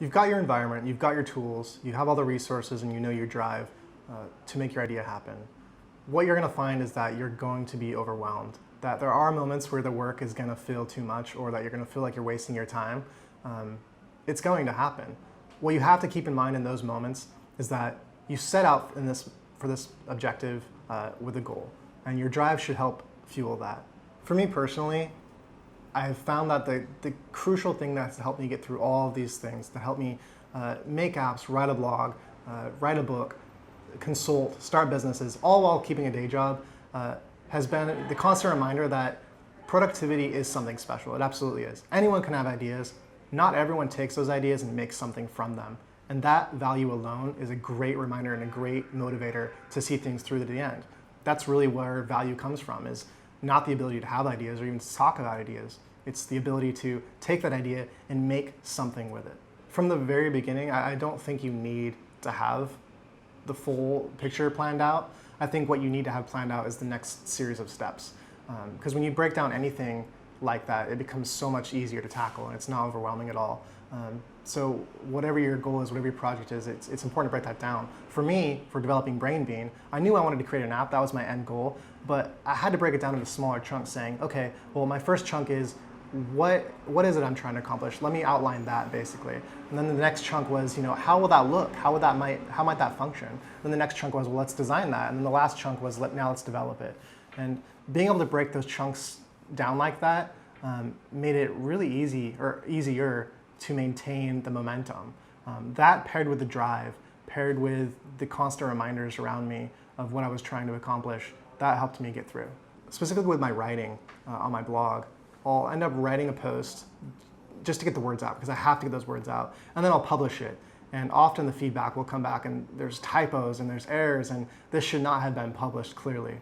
You've got your environment, you've got your tools, you have all the resources, and you know your drive to make your idea happen. What you're going to find is that you're going to be overwhelmed, that there are moments where the work is going to feel too much or that you're going to feel like you're wasting your time. It's going to happen. What you have to keep in mind in those moments is that you set out for this objective with a goal, and your drive should help fuel that. For me personally, I have found that the crucial thing that's helped me get through all of these things, to help me make apps, write a blog, write a book, consult, start businesses, all while keeping a day job, has been the constant reminder that productivity is something special. It absolutely is. Anyone can have ideas. Not everyone takes those ideas and makes something from them. And that value alone is a great reminder and a great motivator to see things through to the end. That's really where value comes from, is not the ability to have ideas or even to talk about ideas. It's the ability to take that idea and make something with it. From the very beginning, I don't think you need to have the full picture planned out. I think what you need to have planned out is the next series of steps. Because when you break down anything like that, it becomes so much easier to tackle and it's not overwhelming at all. So whatever your goal is, whatever your project is, it's important to break that down. For me, for developing BrainBean, I knew I wanted to create an app. That was my end goal. But I had to break it down into smaller chunks, saying, okay, well, my first chunk is what is it I'm trying to accomplish? Let me outline that, basically. And then the next chunk was, how will that look? How might that function? Then the next chunk was, well, let's design that. And then the last chunk was, now let's develop it. And being able to break those chunks down like that made it really easier to maintain the momentum. That paired with the drive, paired with the constant reminders around me of what I was trying to accomplish, that helped me get through. Specifically with my writing on my blog, I'll end up writing a post just to get the words out, because I have to get those words out, and then I'll publish it. And often the feedback will come back and there's typos and there's errors, and this should not have been published clearly.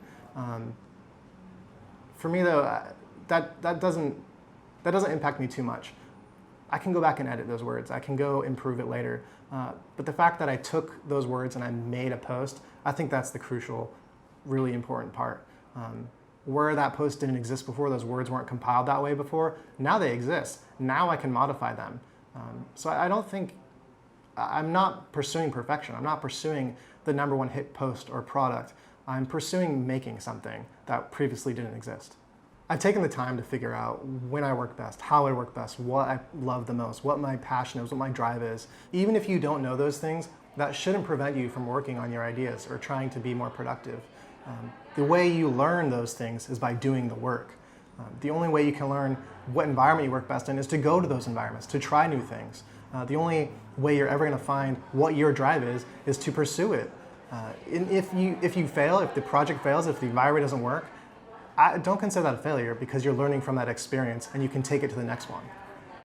For me though, that doesn't impact me too much. I can go back and edit those words. I can go improve it later. But the fact that I took those words and I made a post, I think that's the crucial, really important part. Where that post didn't exist before, those words weren't compiled that way before, now they exist. Now I can modify them. So I'm not pursuing perfection. I'm not pursuing the #1 hit post or product. I'm pursuing making something that previously didn't exist. I've taken the time to figure out when I work best, how I work best, what I love the most, what my passion is, what my drive is. Even if you don't know those things, that shouldn't prevent you from working on your ideas or trying to be more productive. The way you learn those things is by doing the work. The only way you can learn what environment you work best in is to go to those environments, to try new things. The only way you're ever going to find what your drive is to pursue it. And if you fail, if the project fails, if the environment doesn't work, don't consider that a failure, because you're learning from that experience and you can take it to the next one.